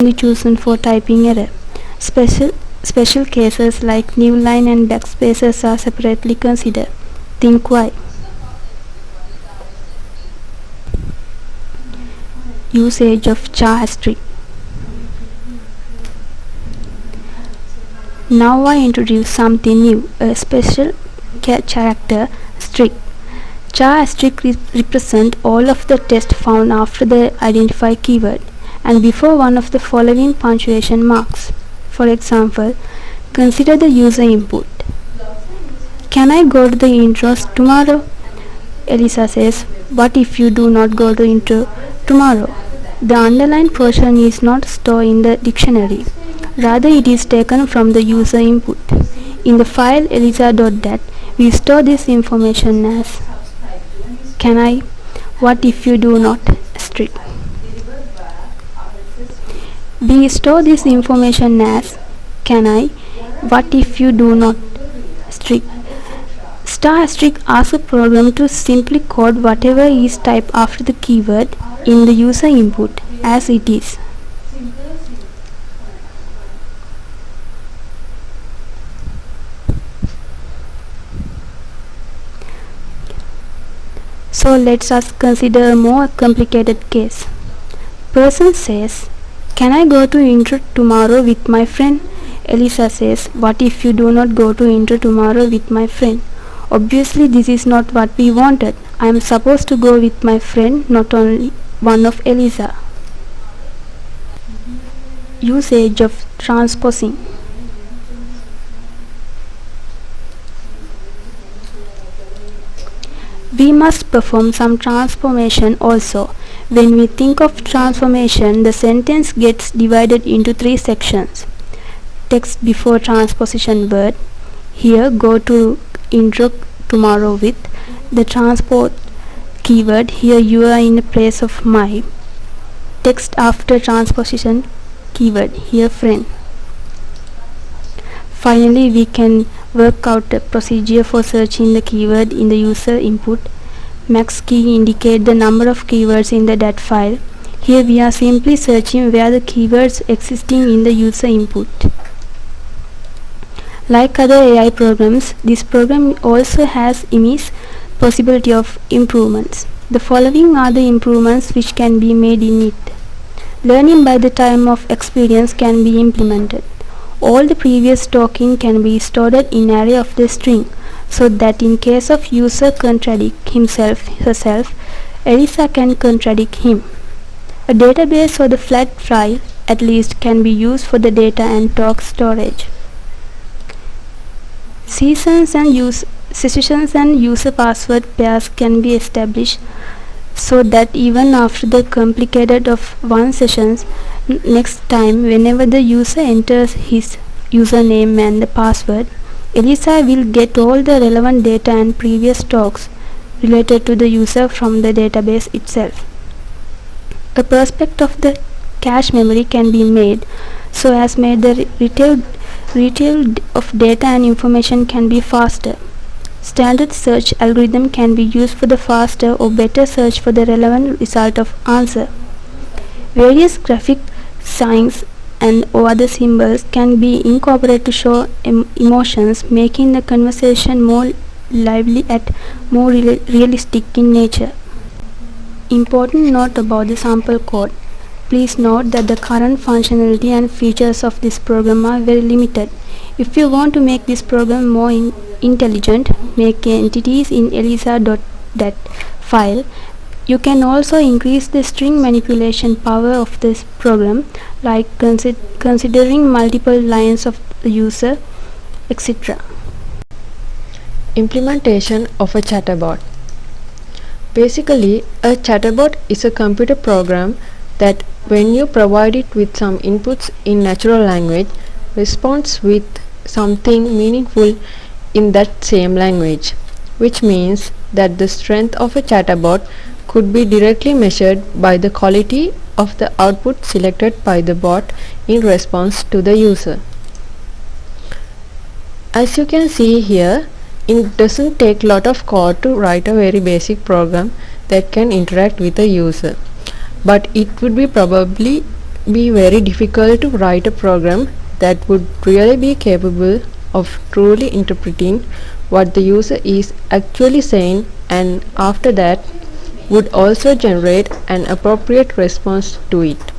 only chosen for typing error. Special Special cases like new line and backspaces are separately considered. Think why. Usage of char asterisk. Now I introduce something new, a special character asterisk. Char asterisk represent all of the text found after the identified keyword and before one of the following punctuation marks. For example, consider the user input. Can I go to the intros tomorrow? Elisa says, what if you do not go to intro tomorrow? The underlined portion is not stored in the dictionary. Rather, it is taken from the user input. In the file elisa.dat, we store this information as can I, what if you do not, asterisk. We store this information as can I, what if you do not, asterisk. Star asterisk asks a program to simply code whatever is typed after the keyword in the user input as it is. So let us consider a more complicated case. Person says, can I go to intro tomorrow with my friend? Elisa says, what if you do not go to intro tomorrow with my friend? Obviously this is not what we wanted. I am supposed to go with my friend, not only one of Elisa. Usage of transposing. We must perform some transformation also. When we think of transformation, the sentence gets divided into three sections. Text before transposition word. Here go to intro tomorrow with the transport keyword. Here you are in the place of my. Text after transposition keyword. Here friend. Finally, we can work out a procedure for searching the keyword in the user input. Max key indicate the number of keywords in the dat file. Here we are simply searching where the keywords existing in the user input. Like other AI programs, this program also has immense possibility of improvements. The following are the improvements which can be made in it. Learning by the time of experience can be implemented. All the previous talking can be stored in array of the string, so that in case of user contradict herself, Elisa can contradict him. A database or the flat file at least can be used for the data and talk storage. Sessions and user password pairs can be established so that even after the completed of one sessions, next time whenever the user enters his username and the password, Elisa will get all the relevant data and previous talks related to the user from the database itself. A prospect of the cache memory can be made so as made the retrieval of data and information can be faster. Standard search algorithm can be used for the faster or better search for the relevant result of answer. Various graphic signs and other symbols can be incorporated to show emotions, making the conversation more lively and more realistic in nature. Important note about the sample code. Please note that the current functionality and features of this program are very limited. If you want to make this program more intelligent, make entities in elisa.dat file. You can also increase the string manipulation power of this program, like considering multiple lines of the user, etc. Implementation of a chatbot. Basically, a chatbot is a computer program that, when you provide it with some inputs in natural language, responds with something meaningful in that same language, which means that the strength of a chatbot could be directly measured by the quality of the output selected by the bot in response to the user. As you can see here, it doesn't take lot of code to write a very basic program that can interact with the user, but it would be probably be very difficult to write a program that would really be capable of truly interpreting what the user is actually saying, and after that would also generate an appropriate response to it.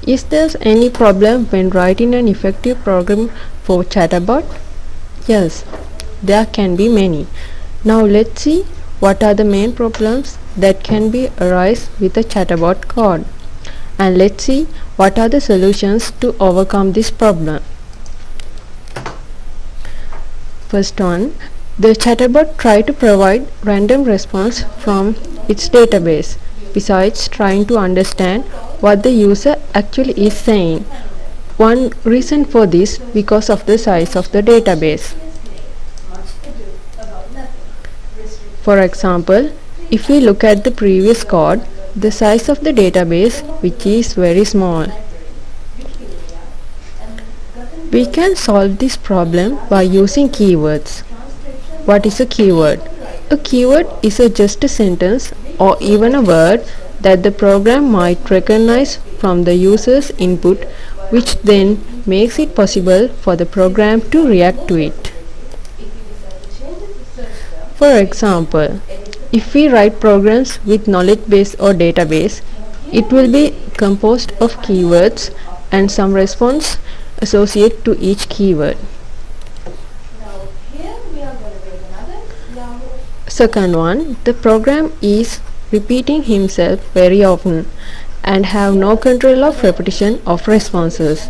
Is there any problem when writing an effective program for chatbot? Yes, there can be many. Now let's see what are the main problems that can be arise with a chatbot code, and let's see what are the solutions to overcome this problem. First one, the chatbot try to provide random response from its database besides trying to understand what the user actually is saying. One reason for this because of the size of the database. For example, if we look at the previous code, the size of the database, which is very small. We can solve this problem by using keywords. What is a keyword? A keyword is just a sentence or even a word that the program might recognize from the user's input, which then makes it possible for the program to react to it. For example, if we write programs with knowledge base or database, it will be composed of keywords and some response associated to each keyword. Second one, the program is repeating himself very often and have no control of repetition of responses.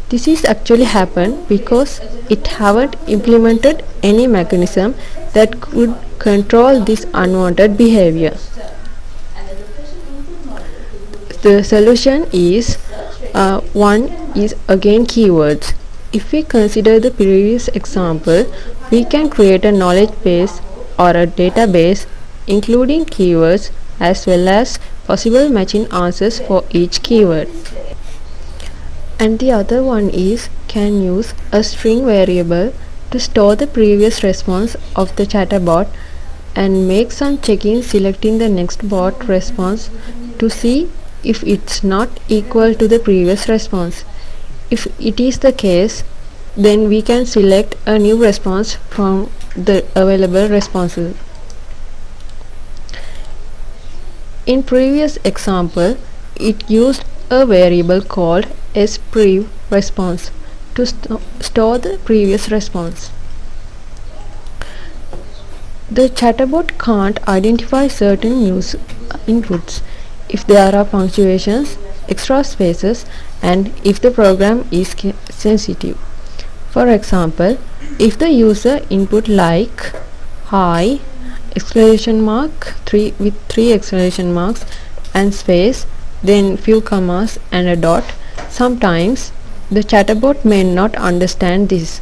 This is actually happened because it haven't implemented any mechanism that could control this unwanted behavior. The solution is one is again keywords. If we consider the previous example, we can create a knowledge base or a database including keywords as well as possible matching answers for each keyword. And the other one is can use a string variable to store the previous response of the chatbot and make some checking selecting the next bot response to see if it's not equal to the previous response. If it is the case, then we can select a new response from the available responses. In previous example, it used a variable called sprev response to store the previous response. The chatbot can't identify certain news inputs if there are punctuations, extra spaces, and if the program is sensitive. For example, if the user input like hi exclamation mark 3 with 3 exclamation marks and space, then few commas and a dot, sometimes the chatbot may not understand this.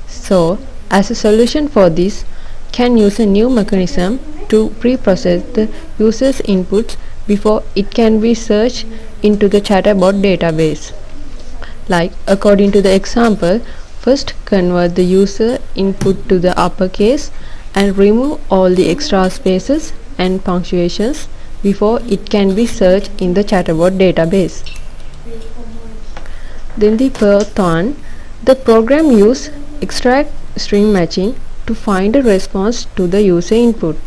So, as a solution for this, can use a new mechanism to pre-process the user's inputs before it can be searched into the chatbot database. Like according to the example, first convert the user input to the uppercase and remove all the extra spaces and punctuations before it can be searched in the chatbot database. Then the fourth one, the program use extract string matching to find a response to the user input.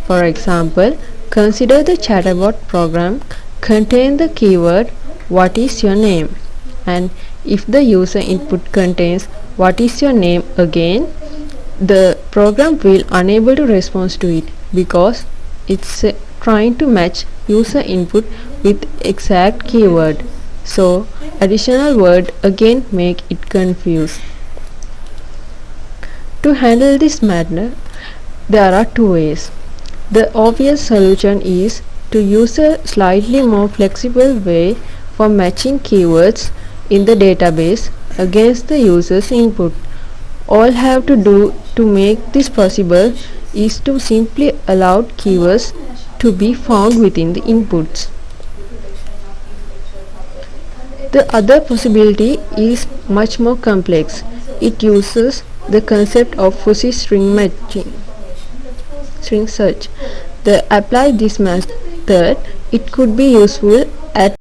For example, consider the chatbot program contain the keyword what is your name, and if the user input contains what is your name again, the program will unable to respond to it because it's trying to match user input with exact keyword. So additional word again make it confused. To handle this matter, there are two ways. The obvious solution is to use a slightly more flexible way for matching keywords in the database against the user's input. All have to do to make this possible is to simply allow keywords to be found within the inputs. The other possibility is much more complex. It uses the concept of fuzzy string matching, string search. The apply this method It could be useful at